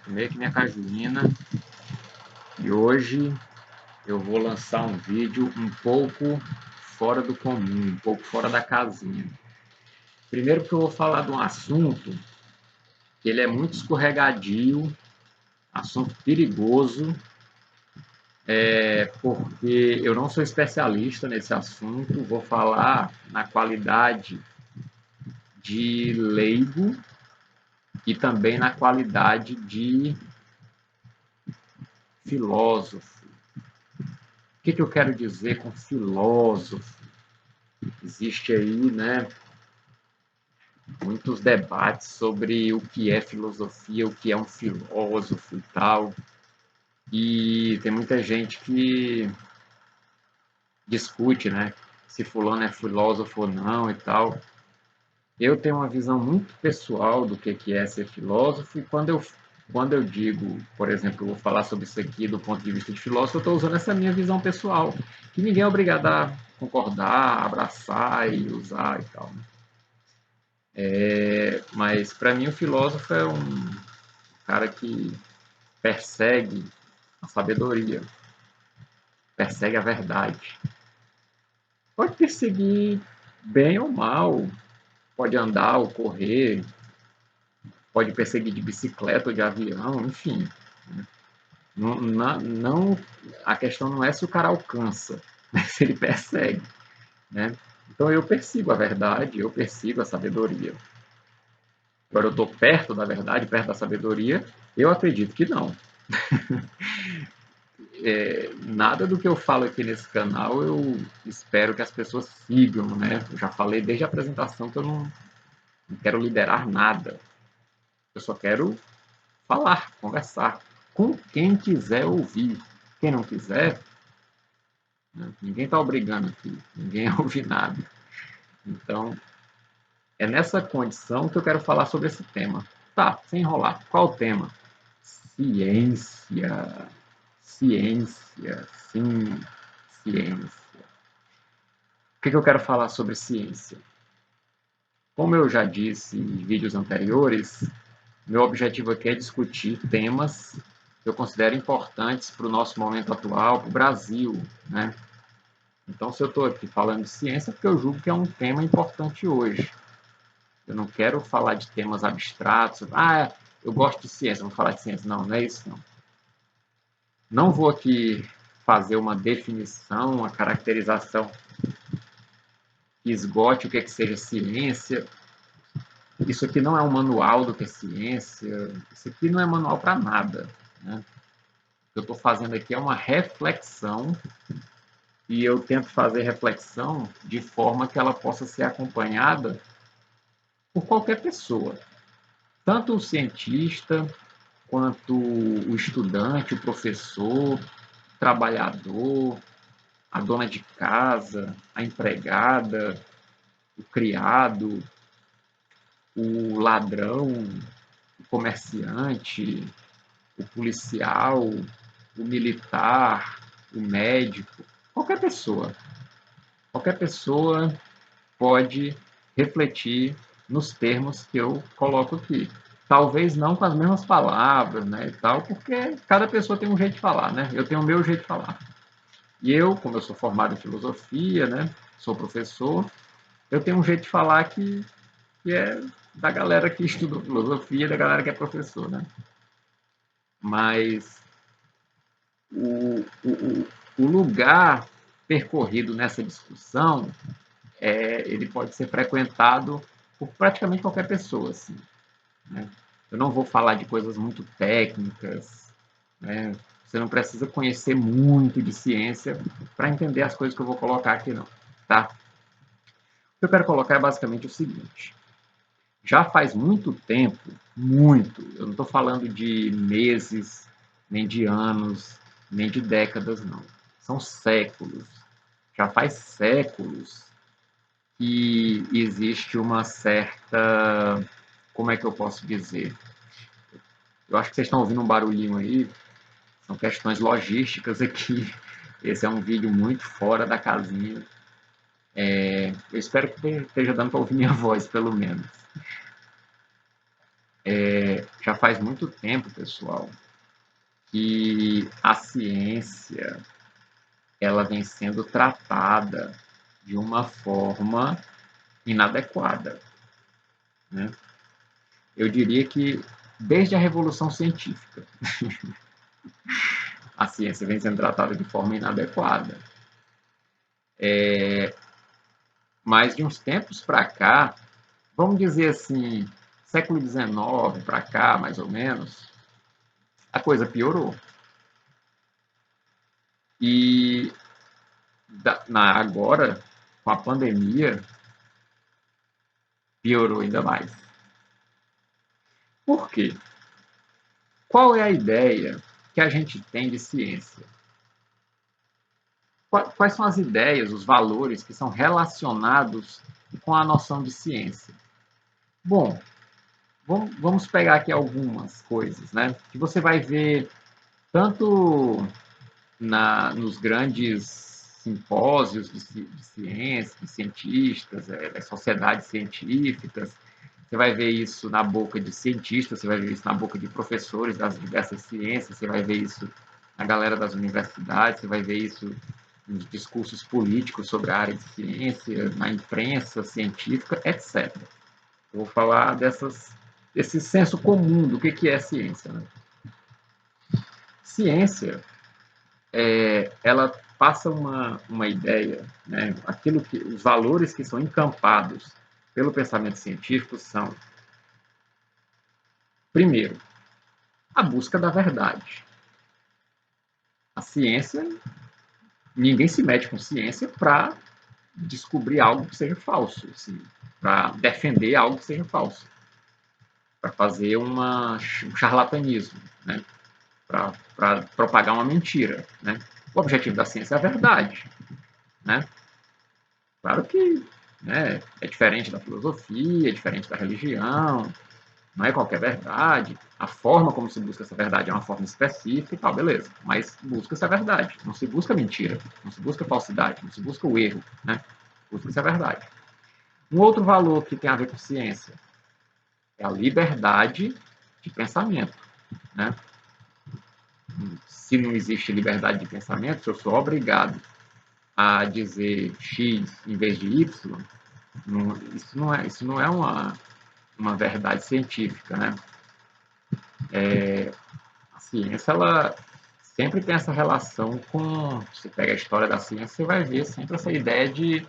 Tomei aqui minha cajuína e hoje eu vou lançar um vídeo um pouco fora do comum, um pouco fora da casinha. Primeiro porque eu vou falar de um assunto que ele é muito escorregadio, assunto perigoso, porque eu não sou especialista nesse assunto, vou falar na qualidade de leigo e também na qualidade de filósofo. O que eu quero dizer com filósofo? Existe aí, né, muitos debates sobre o que é filosofia, o que é um filósofo e tal. E tem muita gente que discute, né, se fulano é filósofo ou não e tal. Eu tenho uma visão muito pessoal do que é ser filósofo e quando eu digo, por exemplo, eu vou falar sobre isso aqui do ponto de vista de filósofo, eu estou usando essa minha visão pessoal, que ninguém é obrigado a concordar, abraçar e usar e tal. Mas para mim o filósofo é um cara que persegue a sabedoria, persegue a verdade. Pode perseguir bem ou mal, pode andar ou correr, pode perseguir de bicicleta ou de avião, enfim. Não, a questão não é se o cara alcança, mas se ele persegue. Né? Então eu persigo a verdade, eu persigo a sabedoria. Agora eu estou perto da verdade, perto da sabedoria? Eu acredito que não. Nada do que eu falo aqui nesse canal eu espero que as pessoas sigam, né? Eu já falei desde a apresentação que eu não quero liderar nada. Eu só quero falar, conversar com quem quiser ouvir. Quem não quiser, né? Ninguém está obrigando aqui, ninguém ouve nada. Então, é nessa condição que eu quero falar sobre esse tema. Tá, sem enrolar. Qual o tema? Ciência. Ciência, sim, ciência. O que eu quero falar sobre ciência? Como eu já disse em vídeos anteriores, meu objetivo aqui é discutir temas que eu considero importantes para o nosso momento atual, para o Brasil, né? Então, se eu estou aqui falando de ciência, é porque eu julgo que é um tema importante hoje. Eu não quero falar de temas abstratos. Ah, eu gosto de ciência, vou falar de ciência. Não, não é isso não. Não vou aqui fazer uma definição, uma caracterização que esgote o que é que seja ciência. Isso aqui não é um manual do que é ciência. Isso aqui não é manual para nada. Né? O que eu estou fazendo aqui é uma reflexão e eu tento fazer reflexão de forma que ela possa ser acompanhada por qualquer pessoa. Tanto o cientista, quanto o estudante, o professor, o trabalhador, a dona de casa, a empregada, o criado, o ladrão, o comerciante, o policial, o militar, o médico, qualquer pessoa. Qualquer pessoa pode refletir nos termos que eu coloco aqui. Talvez não com as mesmas palavras, né, e tal, porque cada pessoa tem um jeito de falar, né? Eu tenho o meu jeito de falar. E eu, como eu sou formado em filosofia, né, sou professor, eu tenho um jeito de falar que é da galera que estuda filosofia, da galera que é professor, né? Mas o lugar percorrido nessa discussão, ele pode ser frequentado por praticamente qualquer pessoa, assim, né? Eu não vou falar de coisas muito técnicas, né? Você não precisa conhecer muito de ciência para entender as coisas que eu vou colocar aqui, não. Tá? O que eu quero colocar é basicamente o seguinte. Já faz muito tempo, muito, eu não estou falando de meses, nem de anos, nem de décadas, não. São séculos. Já faz séculos que existe uma certa. Como é que eu posso dizer? Eu acho que vocês estão ouvindo um barulhinho aí. São questões logísticas aqui. Esse é um vídeo muito fora da casinha. Eu espero que esteja dando para ouvir minha voz, pelo menos. já faz muito tempo, pessoal, que a ciência ela vem sendo tratada de uma forma inadequada, né? Eu diria que desde a Revolução Científica, a ciência vem sendo tratada de forma inadequada. Mas de uns tempos para cá, vamos dizer assim, século XIX para cá, mais ou menos, a coisa piorou. E agora, com a pandemia, piorou ainda mais. Por quê? Qual é a ideia que a gente tem de ciência? Quais são as ideias, os valores que são relacionados com a noção de ciência? Bom, vamos pegar aqui algumas coisas, né? Que você vai ver tanto nos grandes simpósios de ciência, de cientistas, das sociedades científicas. Você vai ver isso na boca de cientistas, você vai ver isso na boca de professores das diversas ciências, você vai ver isso na galera das universidades, você vai ver isso nos discursos políticos sobre a área de ciência, na imprensa científica, etc. Eu vou falar desse senso comum do que é ciência. Né? Ciência ela passa uma ideia, né? Os valores que são encampados pelo pensamento científico são, primeiro, a busca da verdade. A ciência, ninguém se mete com ciência para descobrir algo que seja falso, assim, para defender algo que seja falso, para fazer um charlatanismo, né? Para propagar uma mentira. Né? O objetivo da ciência é a verdade. Né? Claro que né, é diferente da filosofia, é diferente da religião, não é qualquer verdade. A forma como se busca essa verdade é uma forma específica e tal, beleza. Mas busca-se a verdade. Não se busca mentira, não se busca falsidade, não se busca o erro. Né? Busca-se a verdade. Um outro valor que tem a ver com ciência é a liberdade de pensamento. Né? Se não existe liberdade de pensamento, se eu sou obrigado a dizer X em vez de Y, isso não é uma verdade científica, né? A ciência, ela sempre tem essa relação com, você pega a história da ciência, você vai ver sempre essa ideia de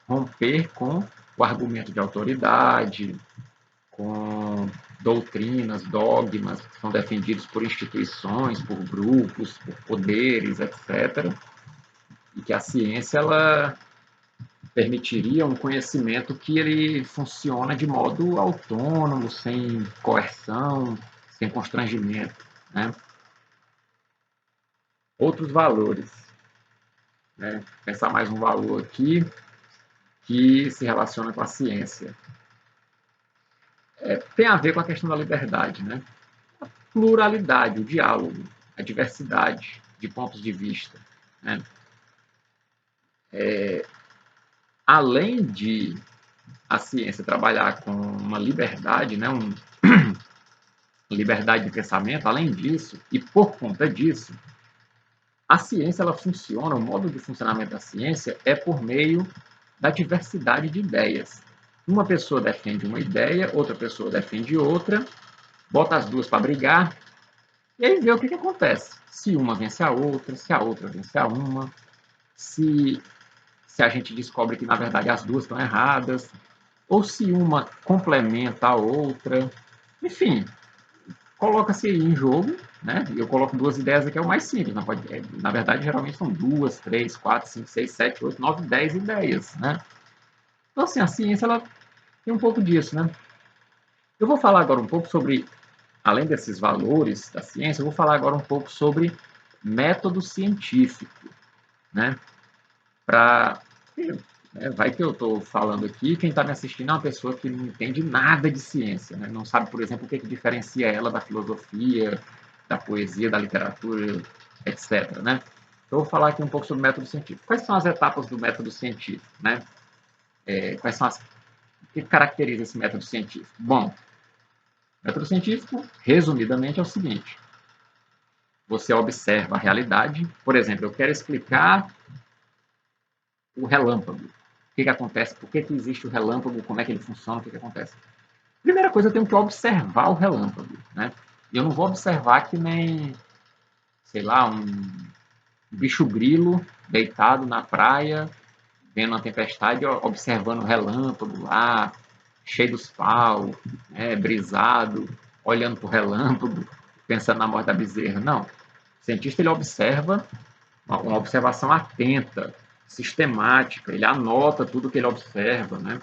romper com o argumento de autoridade, com doutrinas, dogmas que são defendidos por instituições, por grupos, por poderes, etc. E que a ciência, ela permitiria um conhecimento que ele funciona de modo autônomo, sem coerção, sem constrangimento. Né? Outros valores. Né? Pensar mais um valor aqui que se relaciona com a ciência. Tem a ver com a questão da liberdade. Né? A pluralidade, o diálogo, a diversidade de pontos de vista. Né? Além de a ciência trabalhar com uma liberdade, né, liberdade de pensamento, além disso, e por conta disso, a ciência ela funciona, o modo de funcionamento da ciência é por meio da diversidade de ideias. Uma pessoa defende uma ideia, outra pessoa defende outra, bota as duas para brigar, e aí vê o que acontece. Se uma vence a outra vence a uma, se a gente descobre que, na verdade, as duas estão erradas, ou se uma complementa a outra. Enfim, coloca-se em jogo, né? Eu coloco duas ideias aqui, é o mais simples. Na verdade, geralmente são duas, três, quatro, cinco, seis, sete, oito, nove, 10 ideias, né? Então, assim, a ciência, ela tem um pouco disso, né? Eu vou falar agora um pouco sobre, além desses valores da ciência, eu vou falar agora um pouco sobre método científico, né? Para vai que eu estou falando aqui, quem está me assistindo é uma pessoa que não entende nada de ciência, né? Não sabe, por exemplo, o que diferencia ela da filosofia, da poesia, da literatura, etc. Né? Então, eu vou falar aqui um pouco sobre o método científico. Quais são as etapas do método científico? Né? Quais são o que caracteriza esse método científico? Bom, Método científico, resumidamente, é o seguinte: você observa a realidade. Por exemplo, eu quero explicar o relâmpago. O que acontece? Por que existe o relâmpago? Como é que ele funciona? O que acontece? Primeira coisa, eu tenho que observar o relâmpago, né? Eu não vou observar que nem, sei lá, um bicho grilo deitado na praia, vendo uma tempestade, observando o relâmpago lá, cheio dos pau, né, brisado, olhando para o relâmpago, pensando na morte da bezerra. Não. O cientista ele observa uma observação atenta, sistemática, ele anota tudo que ele observa, né?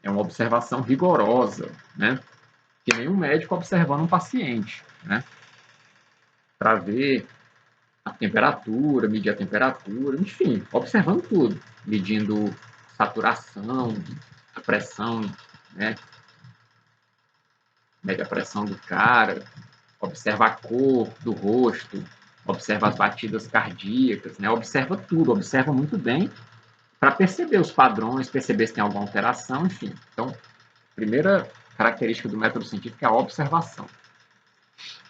É uma observação rigorosa, né? Que nem um médico observando um paciente, né? Para ver a temperatura, medir a temperatura, enfim, observando tudo, medindo saturação, a pressão, né? Mede a pressão do cara, observa a cor do rosto, observa as batidas cardíacas, né? Observa tudo, observa muito bem para perceber os padrões, perceber se tem alguma alteração, enfim. Então, a primeira característica do método científico é a observação.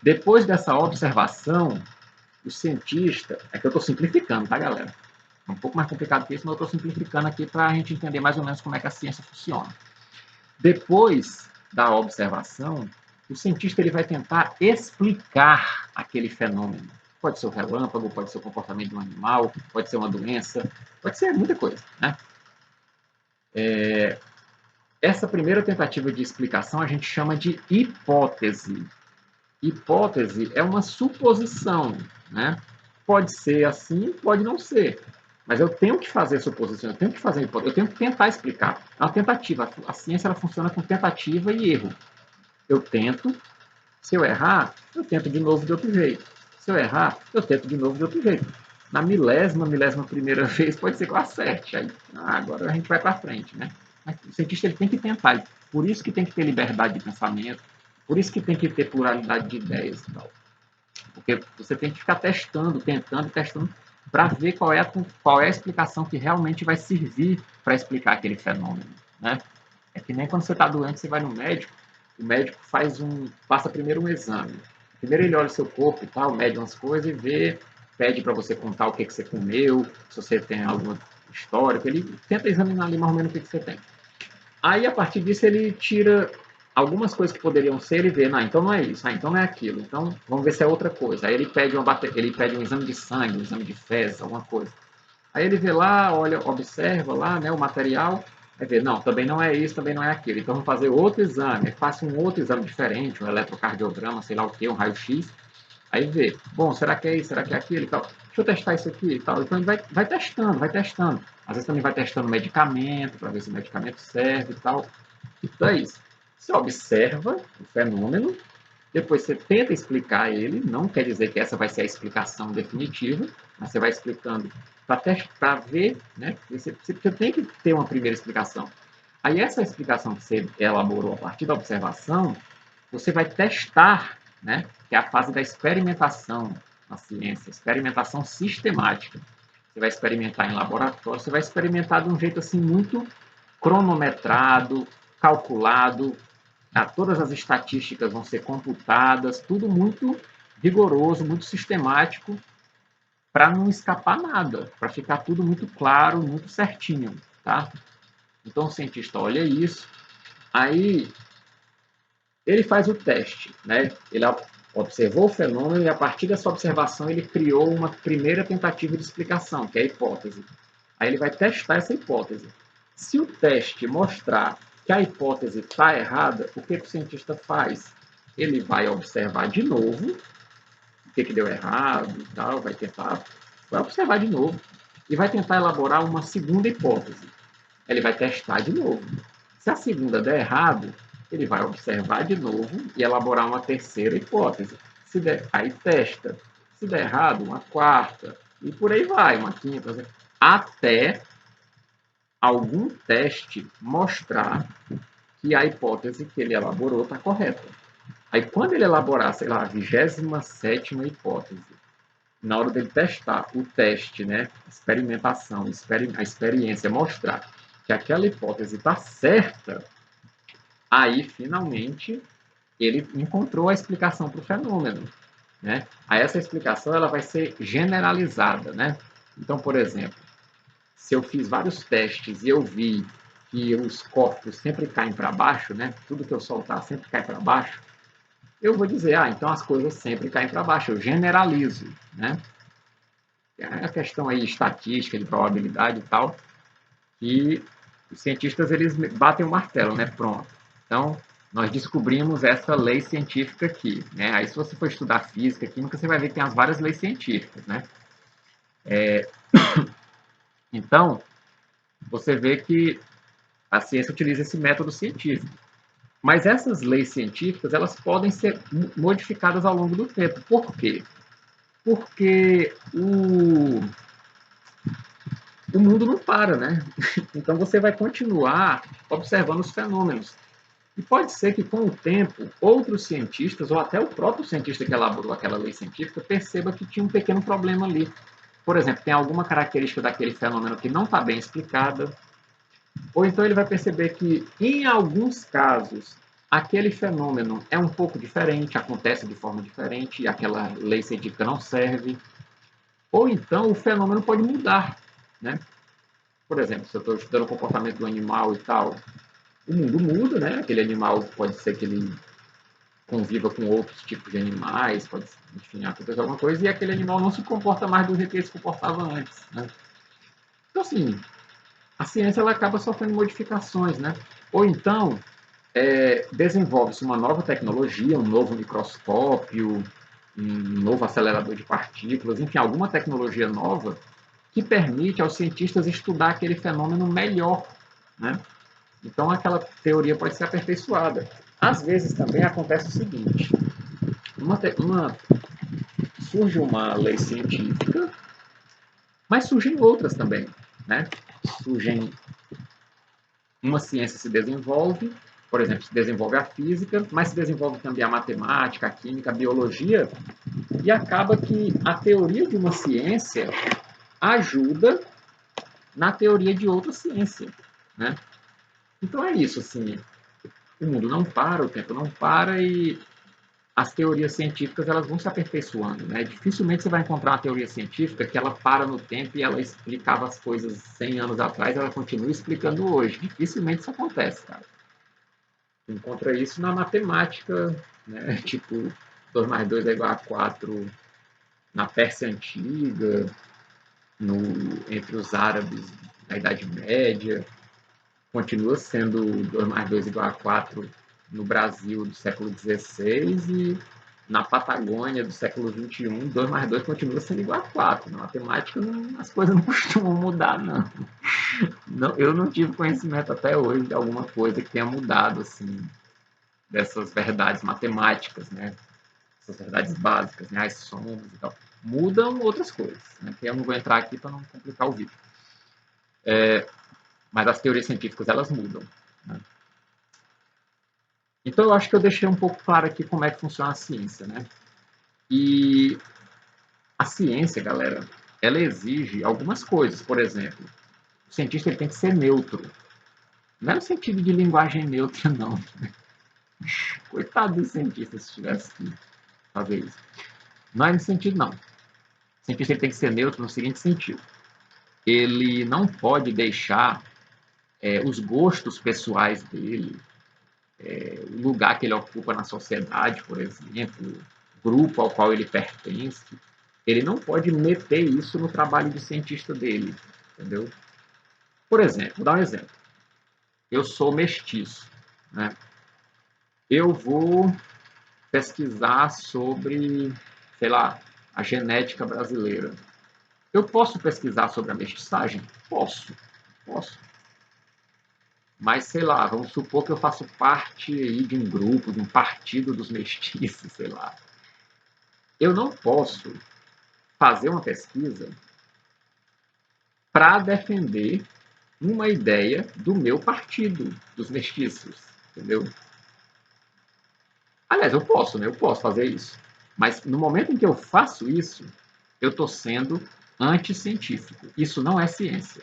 Depois dessa observação, o cientista, é que eu estou simplificando, tá, galera? É um pouco mais complicado que isso, mas eu estou simplificando aqui para a gente entender mais ou menos como é que a ciência funciona. Depois da observação, o cientista ele vai tentar explicar aquele fenômeno. Pode ser o relâmpago, pode ser o comportamento de um animal, pode ser uma doença, pode ser muita coisa, né? Essa primeira tentativa de explicação a gente chama de hipótese. Hipótese é uma suposição, né? Pode ser assim, pode não ser. Mas eu tenho que fazer suposição, eu tenho que fazer hipótese, eu tenho que tentar explicar. É uma tentativa. A ciência ela funciona com tentativa e erro. Eu tento, se eu errar, eu tento de novo de outro jeito. Se eu errar, eu tento de novo de outro jeito. Na milésima primeira vez, pode ser que eu acerte. Aí, agora a gente vai para frente, né? Mas o cientista ele tem que tentar. Por isso que tem que ter liberdade de pensamento, por isso que tem que ter pluralidade de ideias e tal. Porque você tem que ficar testando, tentando, testando, para ver qual é a explicação que realmente vai servir para explicar aquele fenômeno, né? É que nem quando você está doente, você vai no médico, o médico passa primeiro um exame. Primeiro ele olha o seu corpo e tal, mede umas coisas e vê, pede para você contar o que você comeu, se você tem alguma histórico, ele tenta examinar ali mais ou menos o que você tem. Aí, a partir disso, ele tira algumas coisas que poderiam ser, ele vê, então não é isso, então não é aquilo, então vamos ver se é outra coisa. Aí ele pede um exame de sangue, um exame de fezes, alguma coisa. Aí ele vê lá, olha, observa lá, né, o material, aí vê, não, também não é isso, também não é aquilo. Então vamos fazer outro exame, aí faça um outro exame diferente, um eletrocardiograma, sei lá o que, um raio-x. Aí vê, bom, será que é isso, será que é aquilo e tal? Deixa eu testar isso aqui e tal. Então ele vai testando, vai testando. Às vezes também vai testando medicamento, para ver se o medicamento serve e tal. Então é isso. Você observa o fenômeno, depois você tenta explicar ele, não quer dizer que essa vai ser a explicação definitiva, mas você vai explicando para ver, né? Você tem que ter uma primeira explicação. Aí essa explicação que você elaborou a partir da observação, você vai testar, né? Que é a fase da experimentação na ciência, experimentação sistemática. Você vai experimentar em laboratório, você vai experimentar de um jeito assim muito cronometrado, calculado, todas as estatísticas vão ser computadas, tudo muito rigoroso, muito sistemático, para não escapar nada, para ficar tudo muito claro, muito certinho, tá? Então o cientista olha isso, aí ele faz o teste, né? Ele observou o fenômeno e a partir dessa observação ele criou uma primeira tentativa de explicação, que é a hipótese. Aí ele vai testar essa hipótese. Se o teste mostrar que a hipótese está errada, o que o cientista faz? Ele vai observar de novo o que deu errado e tal, vai observar de novo e vai tentar elaborar uma segunda hipótese. Ele vai testar de novo. Se a segunda der errado, ele vai observar de novo e elaborar uma terceira hipótese. Se der, aí testa. Se der errado, uma quarta. E por aí vai, uma quinta. Até algum teste mostrar que a hipótese que ele elaborou está correta. Aí, quando ele elaborar, sei lá, a 27ª hipótese, na hora dele testar o teste, né, experimentação, a experiência mostrar que aquela hipótese está certa, aí, finalmente, ele encontrou a explicação para o fenômeno, né? Aí essa explicação ela vai ser generalizada, né? Então, por exemplo, se eu fiz vários testes e eu vi que os corpos sempre caem para baixo, né? Tudo que eu soltar sempre cai para baixo, eu vou dizer, então as coisas sempre caem para baixo, eu generalizo, né? É a questão aí estatística, de probabilidade e tal, que os cientistas eles batem o martelo, né? Pronto. Então, nós descobrimos essa lei científica aqui, né? Aí se você for estudar física, química, você vai ver que tem as várias leis científicas, né? Então, você vê que a ciência utiliza esse método científico. Mas essas leis científicas, elas podem ser modificadas ao longo do tempo. Por quê? Porque o mundo não para, né? Então você vai continuar observando os fenômenos. E pode ser que, com o tempo, outros cientistas, ou até o próprio cientista que elaborou aquela lei científica, perceba que tinha um pequeno problema ali. Por exemplo, tem alguma característica daquele fenômeno que não está bem explicada, ou então ele vai perceber que, em alguns casos, aquele fenômeno é um pouco diferente, acontece de forma diferente, e aquela lei científica não serve. Ou então o fenômeno pode mudar, né? Por exemplo, se eu estou estudando o comportamento do animal e tal, o mundo muda, né? Aquele animal pode ser que ele conviva com outros tipos de animais, pode, enfim, acontecer alguma coisa, e aquele animal não se comporta mais do jeito que ele se comportava antes, né? Então, assim, a ciência ela acaba sofrendo modificações, né? Ou então, desenvolve-se uma nova tecnologia, um novo microscópio, um novo acelerador de partículas, enfim, alguma tecnologia nova que permite aos cientistas estudar aquele fenômeno melhor, né? Então, aquela teoria pode ser aperfeiçoada. Às vezes também acontece o seguinte: surge uma lei científica, mas surgem outras também, né? Surgem uma ciência se desenvolve, por exemplo, se desenvolve a física, mas se desenvolve também a matemática, a química, a biologia, e acaba que a teoria de uma ciência ajuda na teoria de outra ciência, né? Então é isso, assim, o mundo não para, o tempo não para e as teorias científicas elas vão se aperfeiçoando, né? Dificilmente você vai encontrar uma teoria científica que ela para no tempo e ela explicava as coisas 100 anos atrás, ela continua explicando hoje. Dificilmente isso acontece, cara. Você encontra isso na matemática, né? Tipo, 2 mais 2 é igual a 4 na Pérsia Antiga, no, entre os árabes na Idade Média, continua sendo 2 mais 2 igual a 4 no Brasil do século XVI e na Patagônia do século XXI, 2 mais 2 continua sendo igual a 4. Na matemática, as coisas não costumam mudar, não. Eu não tive conhecimento até hoje de alguma coisa que tenha mudado, assim, dessas verdades matemáticas, né? Essas verdades básicas, né? As somas e tal. Mudam outras coisas, né? Que eu não vou entrar aqui para não complicar o vídeo. Mas as teorias científicas, elas mudam, né? Então, eu acho que eu deixei um pouco claro aqui como é que funciona a ciência, né? E a ciência, galera, ela exige algumas coisas. Por exemplo, o cientista ele tem que ser neutro. Não é no sentido de linguagem neutra, não. Coitado dos cientistas se tivesse que fazer isso. Não é nesse sentido, não. O cientista ele tem que ser neutro no seguinte sentido. Ele não pode deixar os gostos pessoais dele, o lugar que ele ocupa na sociedade, por exemplo, o grupo ao qual ele pertence, ele não pode meter isso no trabalho de cientista dele, entendeu? Por exemplo, vou dar um exemplo. Eu sou mestiço, né? Eu vou pesquisar sobre, sei lá, a genética brasileira. Eu posso pesquisar sobre a mestiçagem? Posso. Mas, sei lá, vamos supor que eu faço parte aí de um grupo, de um partido dos mestiços, sei lá. Eu não posso fazer uma pesquisa para defender uma ideia do meu partido, dos mestiços, entendeu? Aliás, eu posso, né? Eu posso fazer isso. Mas no momento em que eu faço isso, eu estou sendo anticientífico. Isso não é ciência.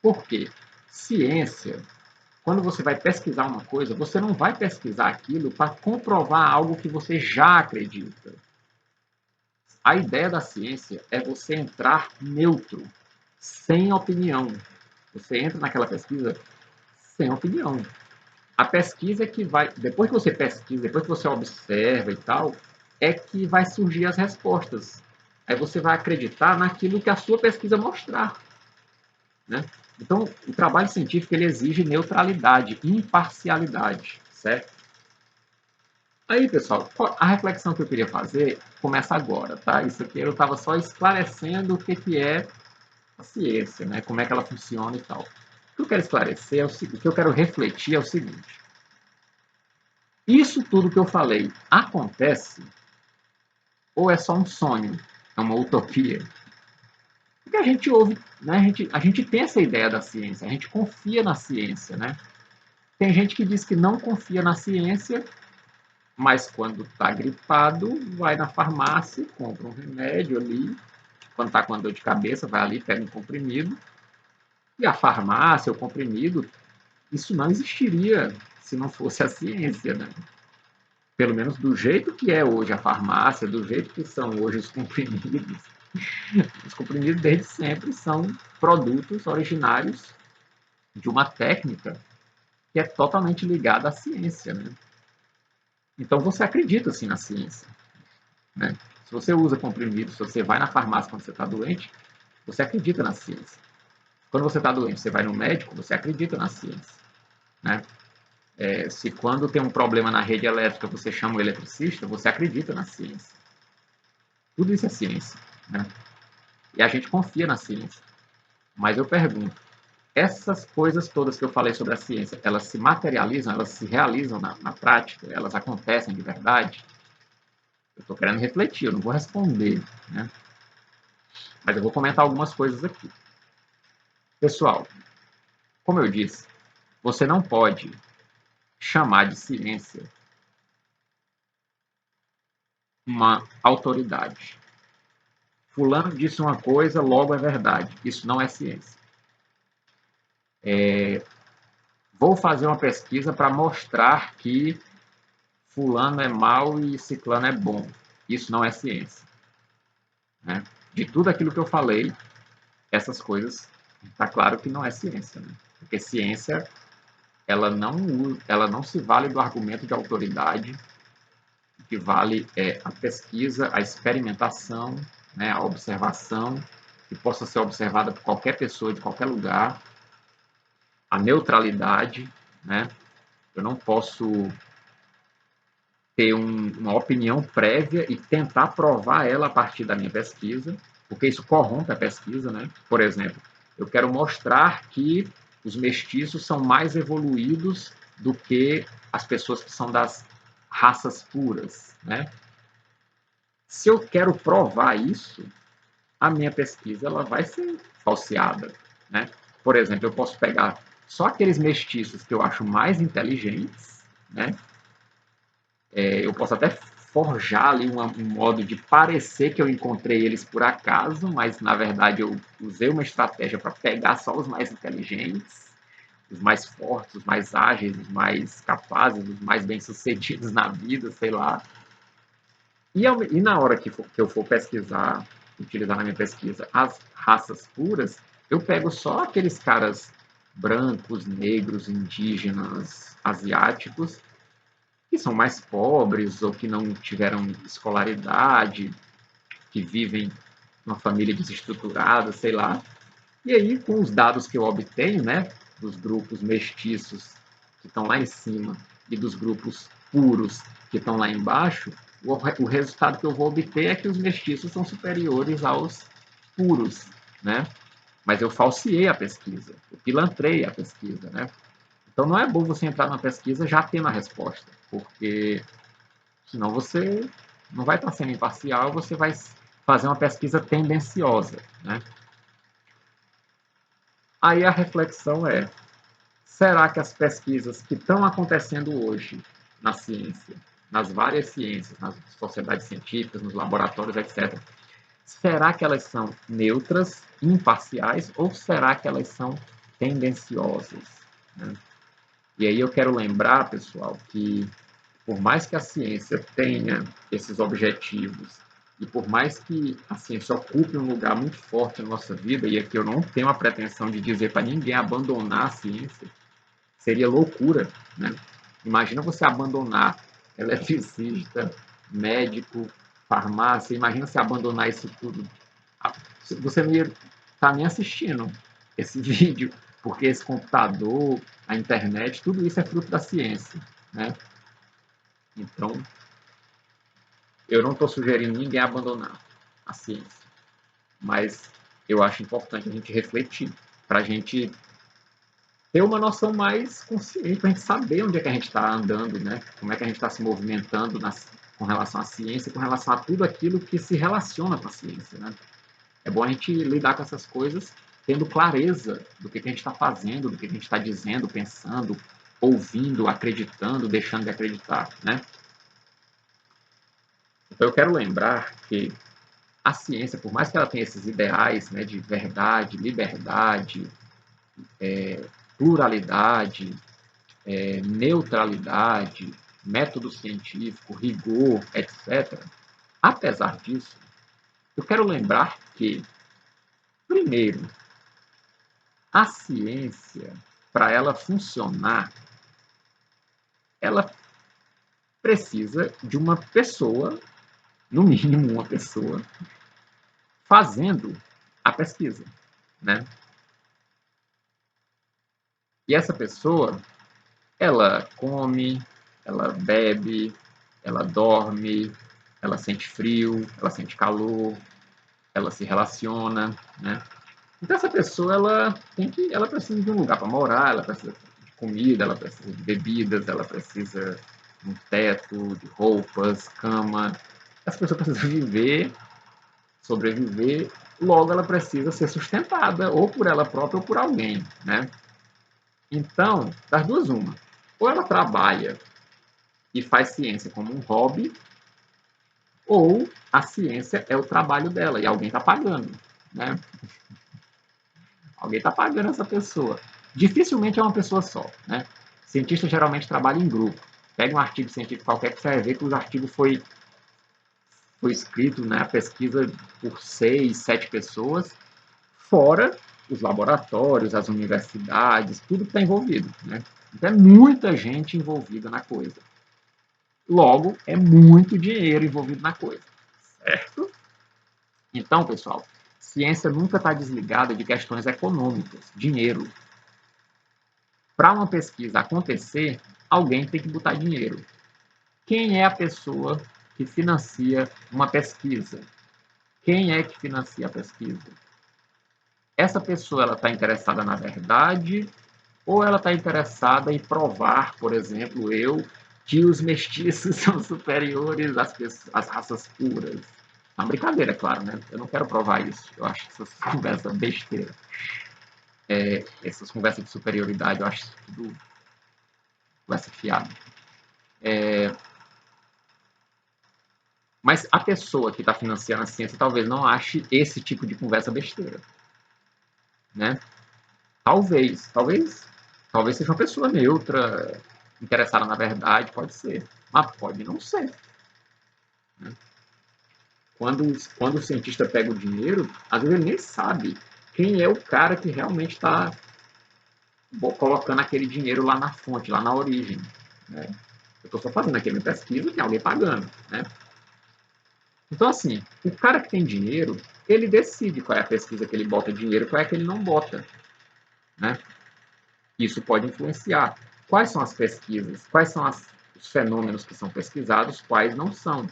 Por quê? Ciência, quando você vai pesquisar uma coisa, você não vai pesquisar aquilo para comprovar algo que você já acredita. A ideia da ciência é você entrar neutro, sem opinião. Você entra naquela pesquisa sem opinião. A pesquisa é que vai, depois que você pesquisa, depois que você observa e tal, é que vai surgir as respostas. Aí você vai acreditar naquilo que a sua pesquisa mostrar, né? Então, o trabalho científico ele exige neutralidade, imparcialidade, certo? Aí, pessoal, a reflexão que eu queria fazer começa agora, tá? Isso aqui eu estava só esclarecendo o que é a ciência, né? Como é que ela funciona e tal. O que eu quero esclarecer, o que eu quero refletir é o seguinte. Isso tudo que eu falei acontece ou é só um sonho? É uma utopia? Porque a gente ouve, né? A gente tem essa ideia da ciência, a gente confia na ciência, né? Tem gente que diz que não confia na ciência, mas quando está gripado, vai na farmácia, compra um remédio ali. Quando está com uma dor de cabeça, vai ali, pega um comprimido. E a farmácia, o comprimido, isso não existiria se não fosse a ciência, né? Pelo menos do jeito que é hoje a farmácia, do jeito que são hoje os comprimidos. Os comprimidos desde sempre são produtos originários de uma técnica que é totalmente ligada à ciência, né? Então você acredita assim na ciência, né? Se você usa comprimidos, se você vai na farmácia quando você está doente, você acredita na ciência. Quando você está doente, você vai no médico, você acredita na ciência, né? Se quando tem um problema na rede elétrica você chama o eletricista, você acredita na ciência. Tudo isso é ciência, né? E a gente confia na ciência. Mas eu pergunto, essas coisas todas que eu falei sobre a ciência, elas se materializam, elas se realizam na prática, elas acontecem de verdade? Eu estou querendo refletir, eu não vou responder, né? Mas eu vou comentar algumas coisas aqui. Pessoal, como eu disse, você não pode chamar de ciência uma autoridade. Fulano disse uma coisa, logo é verdade. Isso não é ciência. Vou fazer uma pesquisa para mostrar que fulano é mau e ciclano é bom. Isso não é ciência, né? De tudo aquilo que eu falei, essas coisas, está claro que não é ciência, né? Porque ciência, ela não se vale do argumento de autoridade, que vale a pesquisa, a experimentação, né, a observação, que possa ser observada por qualquer pessoa de qualquer lugar, a neutralidade, né? Eu não posso ter uma opinião prévia e tentar provar ela a partir da minha pesquisa, porque isso corrompe a pesquisa, né? Por exemplo, eu quero mostrar que os mestiços são mais evoluídos do que as pessoas que são das raças puras, né? Se eu quero provar isso, a minha pesquisa ela vai ser falseada, né? Por exemplo, eu posso pegar só aqueles mestiços que eu acho mais inteligentes, né? Eu posso até forjar ali um modo de parecer que eu encontrei eles por acaso, mas na verdade eu usei uma estratégia para pegar só os mais inteligentes, os mais fortes, os mais ágeis, os mais capazes, os mais bem-sucedidos na vida, sei lá. E na hora que eu for pesquisar, utilizar na minha pesquisa as raças puras, eu pego só aqueles caras brancos, negros, indígenas, asiáticos, que são mais pobres ou que não tiveram escolaridade, que vivem numa família desestruturada, sei lá. E aí, com os dados que eu obtenho, né, dos grupos mestiços que estão lá em cima e dos grupos puros que estão lá embaixo, o resultado que eu vou obter é que os mestiços são superiores aos puros, né? Mas eu falseei a pesquisa, eu pilantrei a pesquisa, né? Então não é bom você entrar na pesquisa já tendo a resposta, porque senão você não vai estar sendo imparcial, você vai fazer uma pesquisa tendenciosa, né? Aí a reflexão é: será que as pesquisas que estão acontecendo hoje na ciência, nas várias ciências, nas sociedades científicas, nos laboratórios, etc., será que elas são neutras, imparciais, ou será que elas são tendenciosas, né? E aí eu quero lembrar, pessoal, que por mais que a ciência tenha esses objetivos e por mais que a ciência ocupe um lugar muito forte na nossa vida, e aqui eu não tenho a pretensão de dizer para ninguém abandonar a ciência, seria loucura, né? Imagina você abandonar eletricista, médico, farmácia, imagina você abandonar isso tudo. Você não ia estar nem assistindo esse vídeo, porque esse computador, a internet, tudo isso é fruto da ciência, né? Então, eu não estou sugerindo ninguém abandonar a ciência, mas eu acho importante a gente refletir, para a gente ter uma noção mais consciente, para a gente saber onde é que a gente está andando, né? Como é que a gente está se movimentando com relação à ciência, com relação a tudo aquilo que se relaciona com a ciência, né? É bom a gente lidar com essas coisas tendo clareza do que a gente está fazendo, do que a gente está dizendo, pensando, ouvindo, acreditando, deixando de acreditar, né? Então eu quero lembrar que a ciência, por mais que ela tenha esses ideais, né, de verdade, liberdade, pluralidade, neutralidade, método científico, rigor, etc., apesar disso, eu quero lembrar que, primeiro, a ciência, para ela funcionar, ela precisa de uma pessoa, no mínimo uma pessoa, fazendo a pesquisa, né? E essa pessoa, ela come, ela bebe, ela dorme, ela sente frio, ela sente calor, ela se relaciona, né? Então essa pessoa ela precisa de um lugar para morar, ela precisa de comida, ela precisa de bebidas, ela precisa de um teto, de roupas, cama. Essa pessoa precisa viver, sobreviver, logo ela precisa ser sustentada ou por ela própria ou por alguém, né? Então, das duas uma, ou ela trabalha e faz ciência como um hobby, ou a ciência é o trabalho dela e alguém está pagando, né? Alguém está pagando essa pessoa. Dificilmente é uma pessoa só, né? Cientista geralmente trabalha em grupo. Pega um artigo científico qualquer que você vai ver que o artigo foi escrito, né, a pesquisa por 6, 7 pessoas, fora os laboratórios, as universidades, tudo que está envolvido, né? Então é muita gente envolvida na coisa. Logo, é muito dinheiro envolvido na coisa, certo? Então, pessoal, ciência nunca está desligada de questões econômicas, dinheiro. Para uma pesquisa acontecer, alguém tem que botar dinheiro. Quem é a pessoa que financia uma pesquisa? Quem é que financia a pesquisa? Essa pessoa ela está interessada na verdade ou ela está interessada em provar, por exemplo, que os mestiços são superiores às raças puras? É uma brincadeira, claro, né? Eu não quero provar isso. Eu acho essas conversas besteira. Essas conversas de superioridade, eu acho isso tudo conversa fiada. Mas a pessoa que está financiando a ciência talvez não ache esse tipo de conversa besteira, né? Talvez seja uma pessoa neutra, interessada na verdade, pode ser, mas pode não ser. Né? Quando o cientista pega o dinheiro, às vezes ele nem sabe quem é o cara que realmente está colocando aquele dinheiro lá na fonte, lá na origem. Né? Eu estou só fazendo aqui a minha pesquisa, tem alguém pagando. Né? Então, assim, o cara que tem dinheiro, ele decide qual é a pesquisa que ele bota dinheiro e qual é que ele não bota. Né? Isso pode influenciar. Quais são as pesquisas? Quais são os fenômenos que são pesquisados, quais não são?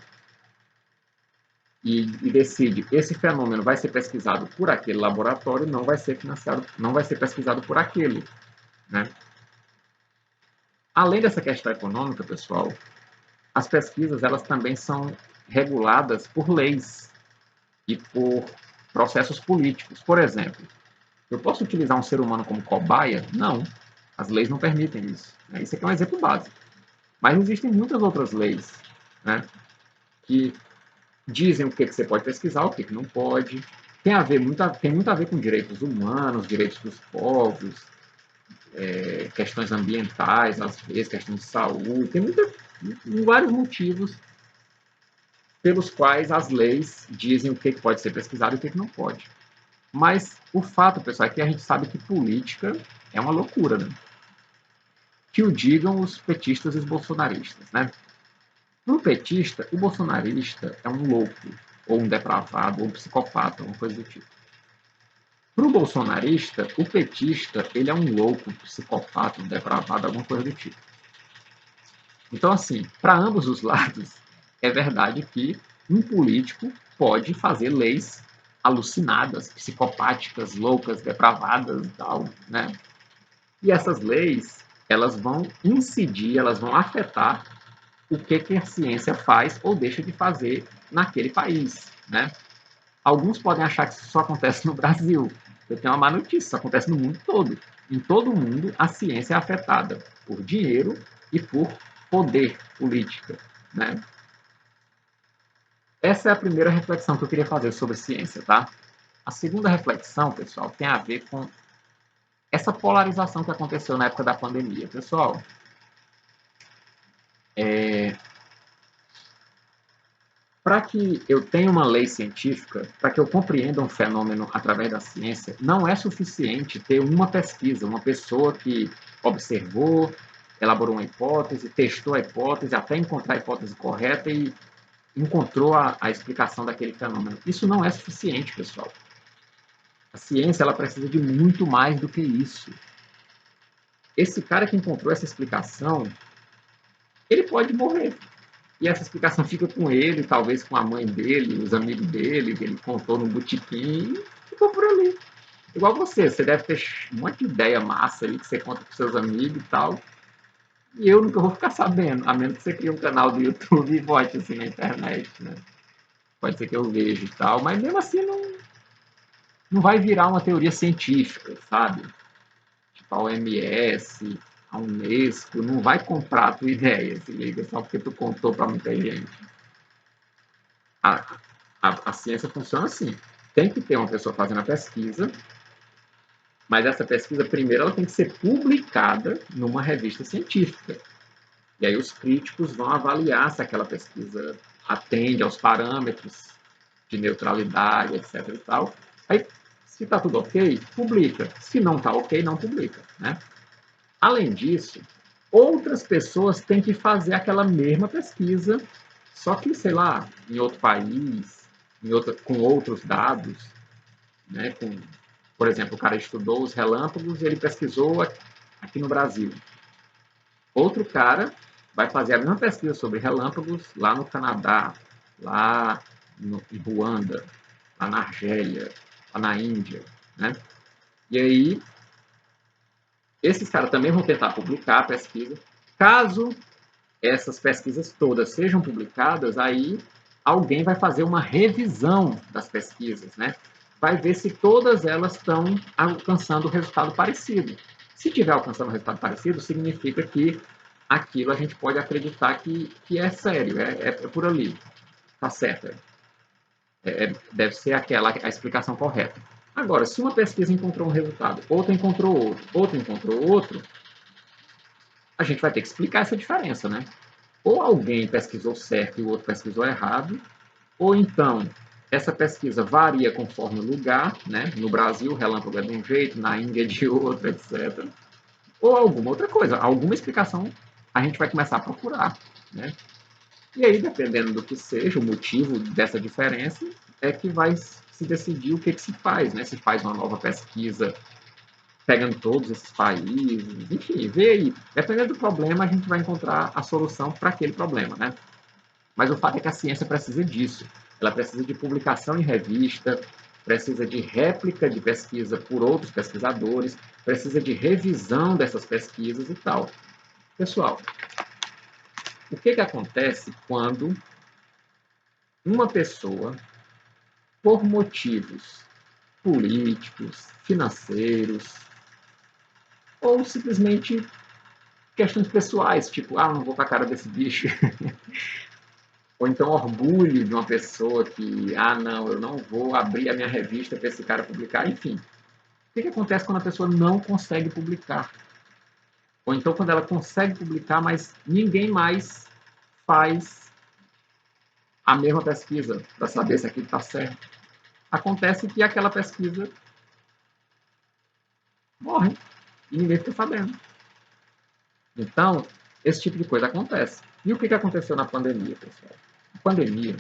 E decide, esse fenômeno vai ser pesquisado por aquele laboratório, não vai ser financiado, não vai ser pesquisado por aquele. Né? Além dessa questão econômica, pessoal, as pesquisas elas também são reguladas por leis e por processos políticos. Por exemplo, eu posso utilizar um ser humano como cobaia? Não. As leis não permitem isso. Né? Isso aqui é um exemplo básico. Mas existem muitas outras leis, né, que dizem o que você pode pesquisar, o que não pode. Tem muito a ver com direitos humanos, direitos dos povos, questões ambientais, às vezes, questões de saúde, vários motivos pelos quais as leis dizem o que pode ser pesquisado e o que não pode. Mas o fato, pessoal, é que a gente sabe que política é uma loucura, né? Que o digam os petistas e os bolsonaristas, né? Para o petista, o bolsonarista é um louco, ou um depravado, ou um psicopata, uma coisa do tipo. Para o bolsonarista, o petista, ele é um louco, um psicopata, um depravado, alguma coisa do tipo. Então, assim, para ambos os lados, é verdade que um político pode fazer leis alucinadas, psicopáticas, loucas, depravadas e tal, né? E essas leis, elas vão incidir, elas vão afetar o que a ciência faz ou deixa de fazer naquele país, né? Alguns podem achar que isso só acontece no Brasil. Eu tenho uma má notícia, isso acontece no mundo todo. Em todo o mundo, a ciência é afetada por dinheiro e por poder, política, né? Essa é a primeira reflexão que eu queria fazer sobre ciência, tá? A segunda reflexão, pessoal, tem a ver com essa polarização que aconteceu na época da pandemia. Pessoal, para que eu tenha uma lei científica, para que eu compreenda um fenômeno através da ciência, não é suficiente ter uma pesquisa, uma pessoa que observou, elaborou uma hipótese, testou a hipótese, até encontrar a hipótese correta e encontrou a explicação daquele fenômeno. Isso não é suficiente, pessoal. A ciência ela precisa de muito mais do que isso. Esse cara que encontrou essa explicação, ele pode morrer. E essa explicação fica com ele, talvez com a mãe dele, os amigos dele, que ele contou no botequim, e ficou por ali. Igual você deve ter um monte de ideia massa ali que você conta com seus amigos e tal. E eu nunca vou ficar sabendo, a menos que você crie um canal do YouTube e bote assim na internet, né? Pode ser que eu veja e tal, mas mesmo assim não vai virar uma teoria científica, sabe? Tipo a OMS, a Unesco, não vai comprar a tua ideia, se liga, só porque tu contou para muita gente. A, a ciência funciona assim. Tem que ter uma pessoa fazendo a pesquisa, mas essa pesquisa, primeiro, ela tem que ser publicada numa revista científica. E aí os críticos vão avaliar se aquela pesquisa atende aos parâmetros de neutralidade, etc. e tal. Aí, se está tudo ok, publica. Se não está ok, não publica, né? Além disso, outras pessoas têm que fazer aquela mesma pesquisa, só que, sei lá, em outro país, com outros dados, né? Por exemplo, o cara estudou os relâmpagos e ele pesquisou aqui no Brasil. Outro cara vai fazer a mesma pesquisa sobre relâmpagos lá no Canadá, lá em Ruanda, lá na Argélia, lá na Índia, né? E aí, esses caras também vão tentar publicar a pesquisa. Caso essas pesquisas todas sejam publicadas, aí alguém vai fazer uma revisão das pesquisas, né? Vai ver se todas elas estão alcançando o resultado parecido. Se tiver alcançando o resultado parecido, significa que aquilo a gente pode acreditar que é sério, é por ali, tá certo. Deve ser aquela a explicação correta. Agora, se uma pesquisa encontrou um resultado, outra encontrou outro, a gente vai ter que explicar essa diferença, né? Ou alguém pesquisou certo e o outro pesquisou errado, ou então essa pesquisa varia conforme o lugar, né? No Brasil, o relâmpago é de um jeito, na Índia é de outro, etc. Ou alguma outra coisa, alguma explicação a gente vai começar a procurar, né? E aí, dependendo do que seja o motivo dessa diferença, é que vai se decidir o que se faz, né? Se faz uma nova pesquisa pegando todos esses países, enfim, vê aí. Dependendo do problema, a gente vai encontrar a solução para aquele problema, né? Mas o fato é que a ciência precisa disso. Ela precisa de publicação em revista, precisa de réplica de pesquisa por outros pesquisadores, precisa de revisão dessas pesquisas e tal. Pessoal, o que acontece quando uma pessoa, por motivos políticos, financeiros, ou simplesmente questões pessoais, tipo, não vou com a cara desse bicho, ou então orgulho de uma pessoa que, não, eu não vou abrir a minha revista para esse cara publicar, enfim. O que acontece quando a pessoa não consegue publicar? Ou então quando ela consegue publicar, mas ninguém mais faz a mesma pesquisa para saber se aquilo está certo. Acontece que aquela pesquisa morre e ninguém fica sabendo. Então, esse tipo de coisa acontece. E o que aconteceu na pandemia, pessoal? Na pandemia,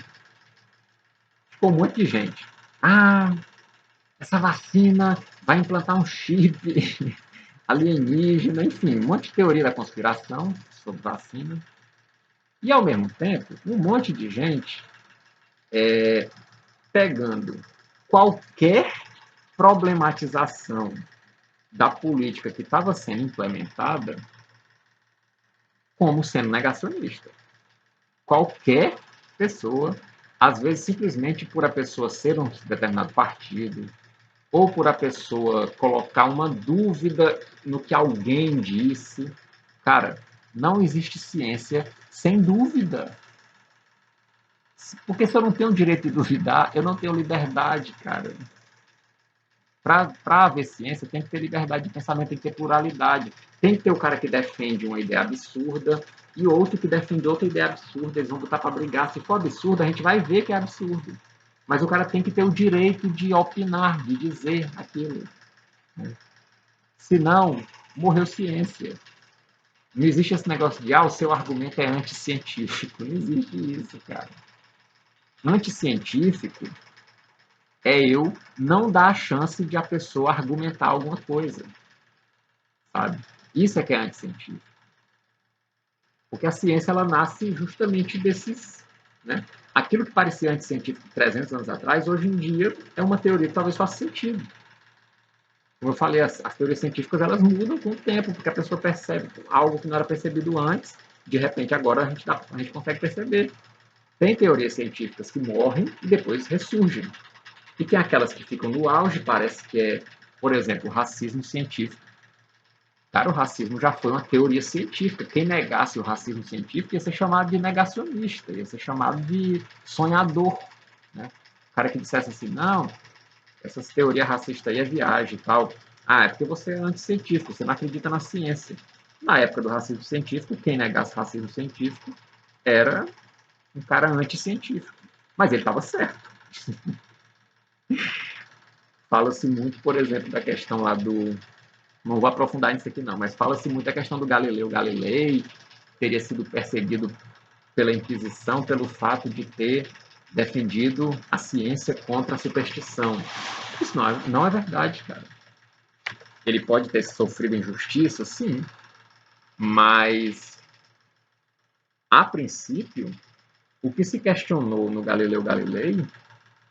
ficou um monte de gente. Ah, essa vacina vai implantar um chip alienígena, enfim, um monte de teoria da conspiração sobre vacina. E, ao mesmo tempo, um monte de gente pegando qualquer problematização da política que estava sendo implementada como sendo negacionista. Qualquer pessoa, às vezes simplesmente por a pessoa ser um determinado partido, ou por a pessoa colocar uma dúvida no que alguém disse. Cara, não existe ciência sem dúvida. Porque se eu não tenho o direito de duvidar, eu não tenho liberdade, cara. Para haver ciência, tem que ter liberdade de pensamento, tem que ter pluralidade. Tem que ter o cara que defende uma ideia absurda e outro que defende outra ideia absurda. Eles vão botar para brigar. Se for absurdo, a gente vai ver que é absurdo. Mas o cara tem que ter o direito de opinar, de dizer aquilo. Senão, morreu ciência. Não existe esse negócio de, o seu argumento é anticientífico. Não existe isso, cara. Anticientífico é eu não dar a chance de a pessoa argumentar alguma coisa, sabe? Isso é que é anticientífico. Porque a ciência, ela nasce justamente desses, né? Aquilo que parecia anticientífico 300 anos atrás, hoje em dia é uma teoria que talvez faça sentido. Como eu falei, as teorias científicas, elas mudam com o tempo, porque a pessoa percebe algo que não era percebido antes, de repente agora a gente consegue perceber. Tem teorias científicas que morrem e depois ressurgem. E tem aquelas que ficam no auge, parece que é, por exemplo, o racismo científico. Cara, o racismo já foi uma teoria científica. Quem negasse o racismo científico ia ser chamado de negacionista, ia ser chamado de sonhador. Né? O cara que dissesse assim, não, essas teorias racistas aí é viagem e tal. É porque você é anticientífico, você não acredita na ciência. Na época do racismo científico, quem negasse o racismo científico era um cara anticientífico. Mas ele estava certo. Fala-se muito, por exemplo, da questão lá do... Não vou aprofundar nisso aqui não, mas fala-se muito da questão do Galileu Galilei, teria sido perseguido pela Inquisição pelo fato de ter defendido a ciência contra a superstição. Isso não é verdade, cara. Ele pode ter sofrido injustiça, sim, mas, a princípio, o que se questionou no Galileu Galilei,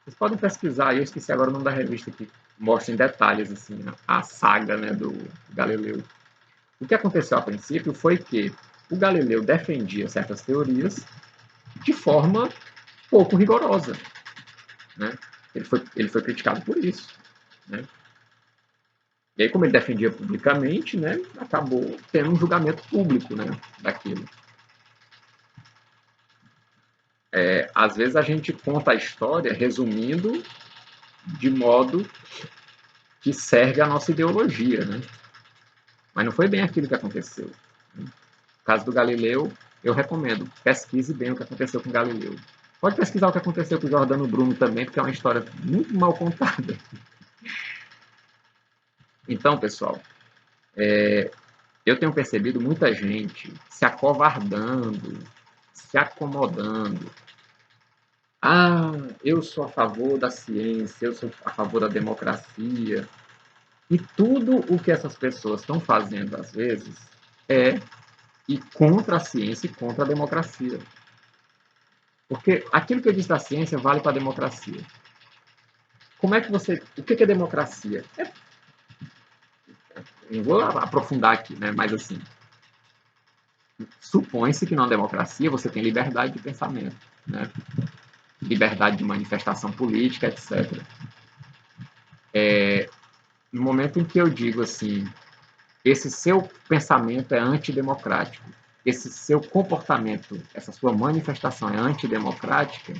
vocês podem pesquisar, eu esqueci agora o nome da revista que mostra em detalhes assim, a saga, né, do Galileu. O que aconteceu a princípio foi que o Galileu defendia certas teorias de forma pouco rigorosa. Né? Ele foi criticado por isso. Né? E aí, como ele defendia publicamente, né, acabou tendo um julgamento público, né, daquilo. Às vezes a gente conta a história resumindo de modo que serve a nossa ideologia, né? Mas não foi bem aquilo que aconteceu. No caso do Galileu, eu recomendo, pesquise bem o que aconteceu com Galileu. Pode pesquisar o que aconteceu com o Giordano Bruno também, porque é uma história muito mal contada. Então, pessoal, eu tenho percebido muita gente se acovardando, se acomodando. Eu sou a favor da ciência, eu sou a favor da democracia. E tudo o que essas pessoas estão fazendo, às vezes, é ir contra a ciência e contra a democracia. Porque aquilo que eu disse da ciência vale para a democracia. Como é que você. O que é democracia? Não vou aprofundar aqui, né? Mas assim, supõe-se que na democracia você tem liberdade de pensamento, né? Liberdade de manifestação política, etc. No momento em que eu digo assim, esse seu pensamento é antidemocrático, esse seu comportamento, essa sua manifestação é antidemocrática,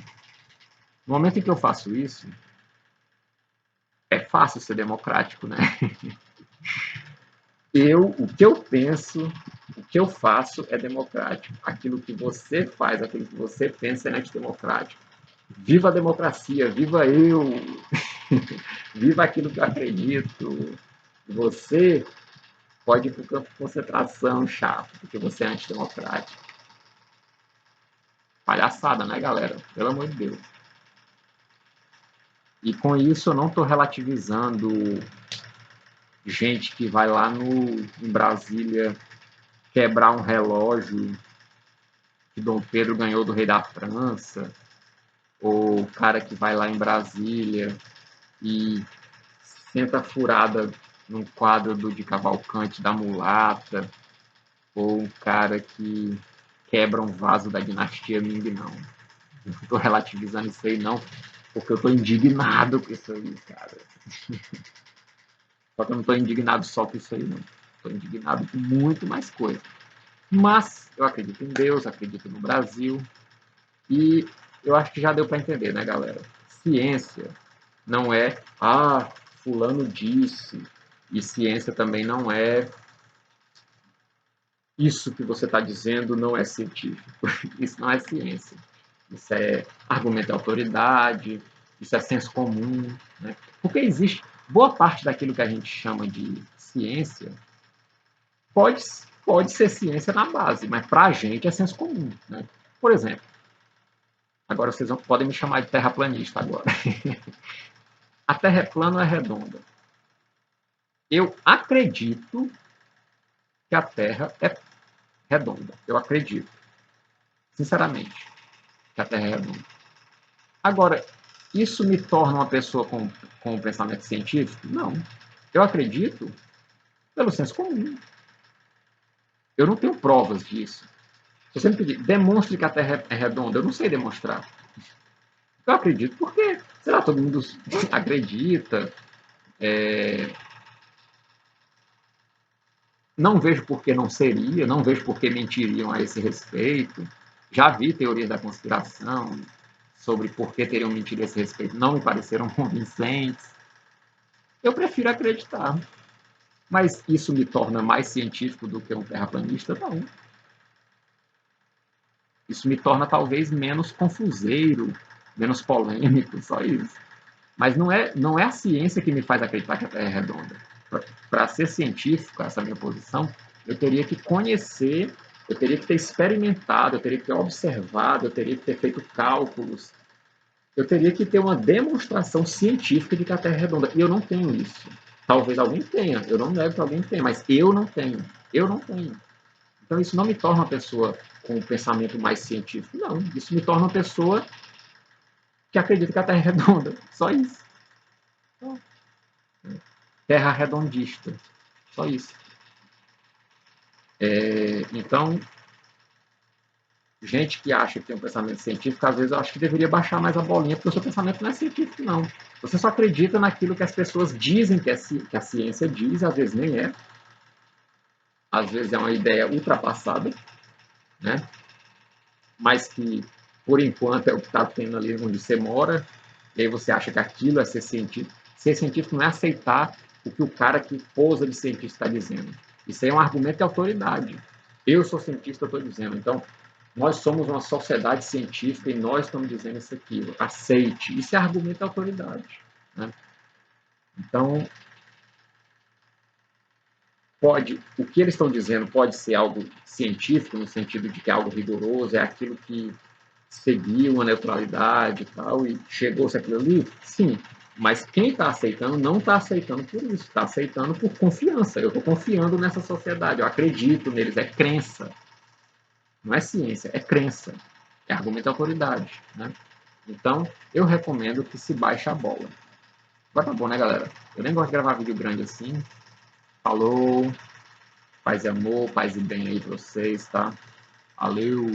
no momento em que eu faço isso, é fácil ser democrático, né? o que eu penso, o que eu faço é democrático. Aquilo que você faz, aquilo que você pensa é antidemocrático. Viva a democracia, viva eu, viva aquilo que eu acredito. Você pode ir para o campo de concentração, chato, porque você é antidemocrático. Palhaçada, né, galera? Pelo amor de Deus. E com isso eu não estou relativizando gente que vai lá em Brasília quebrar um relógio que Dom Pedro ganhou do rei da França, ou o cara que vai lá em Brasília e senta furada num quadro de Cavalcante da Mulata, ou um cara que quebra um vaso da dinastia Ming, não. Não estou relativizando isso aí, não, porque eu estou indignado com isso aí, cara. Só que eu não estou indignado só com isso aí, não. Estou indignado com muito mais coisa. Mas eu acredito em Deus, acredito no Brasil, e eu acho que já deu para entender, né, galera? Ciência não é, fulano disse, e ciência também não é isso que você está dizendo não é científico. Isso não é ciência. Isso é argumento de autoridade, isso é senso comum. Né? Porque existe boa parte daquilo que a gente chama de ciência pode, pode ser ciência na base, mas para a gente é senso comum. Né? Por exemplo, agora vocês podem me chamar de terraplanista agora. A Terra é plana ou é redonda? Eu acredito que a Terra é redonda. Eu acredito, sinceramente, que a Terra é redonda. Agora, isso me torna uma pessoa com um pensamento científico? Não. Eu acredito pelo senso comum. Eu não tenho provas disso. Se você me pedir, demonstre que a Terra é redonda, eu não sei demonstrar. Eu acredito porque, sei lá, todo mundo acredita. É... Não vejo por que não seria, não vejo por que mentiriam a esse respeito. Já vi teorias da conspiração sobre por que teriam mentido a esse respeito, não me pareceram convincentes. Eu prefiro acreditar. Mas isso me torna mais científico do que um terraplanista? Não. Isso me torna talvez menos confuseiro, menos polêmico, só isso. Mas não é a ciência que me faz acreditar que a Terra é redonda. Para ser científico, essa minha posição, eu teria que conhecer, eu teria que ter experimentado, eu teria que ter observado, eu teria que ter feito cálculos, eu teria que ter uma demonstração científica de que a Terra é redonda. E eu não tenho isso. Talvez alguém tenha, eu não nego que alguém tenha, mas eu não tenho. Eu não tenho. Então isso não me torna uma pessoa com um pensamento mais científico. Não, isso me torna uma pessoa que acredita que a Terra é redonda. Só isso. Terra redondista. Só isso. Então, gente que acha que tem um pensamento científico, às vezes eu acho que deveria baixar mais a bolinha, porque o seu pensamento não é científico, não. Você só acredita naquilo que as pessoas dizem que a ciência diz, às vezes nem é. Às vezes é uma ideia ultrapassada, né? Mas que, por enquanto, é o que está tendo ali onde você mora, e aí você acha que aquilo é ser científico. Ser científico não é aceitar o que o cara que pousa de cientista está dizendo. Isso aí é um argumento de autoridade. Eu sou cientista, eu estou dizendo. Então, nós somos uma sociedade científica e nós estamos dizendo isso aqui. Aceite. Isso é argumento de autoridade. Né? Então, o que eles estão dizendo pode ser algo científico, no sentido de que é algo rigoroso, é aquilo que seguir uma neutralidade e tal, e chegou-se aquilo ali? Sim. Mas quem está aceitando não está aceitando por isso, está aceitando por confiança. Eu estou confiando nessa sociedade, eu acredito neles, é crença. Não é ciência, é crença. É argumento de autoridade. Né? Então, eu recomendo que se baixe a bola. Agora tá bom, né, galera? Eu nem gosto de gravar vídeo grande assim. Falou, paz e amor, paz e bem aí pra vocês, tá? Valeu!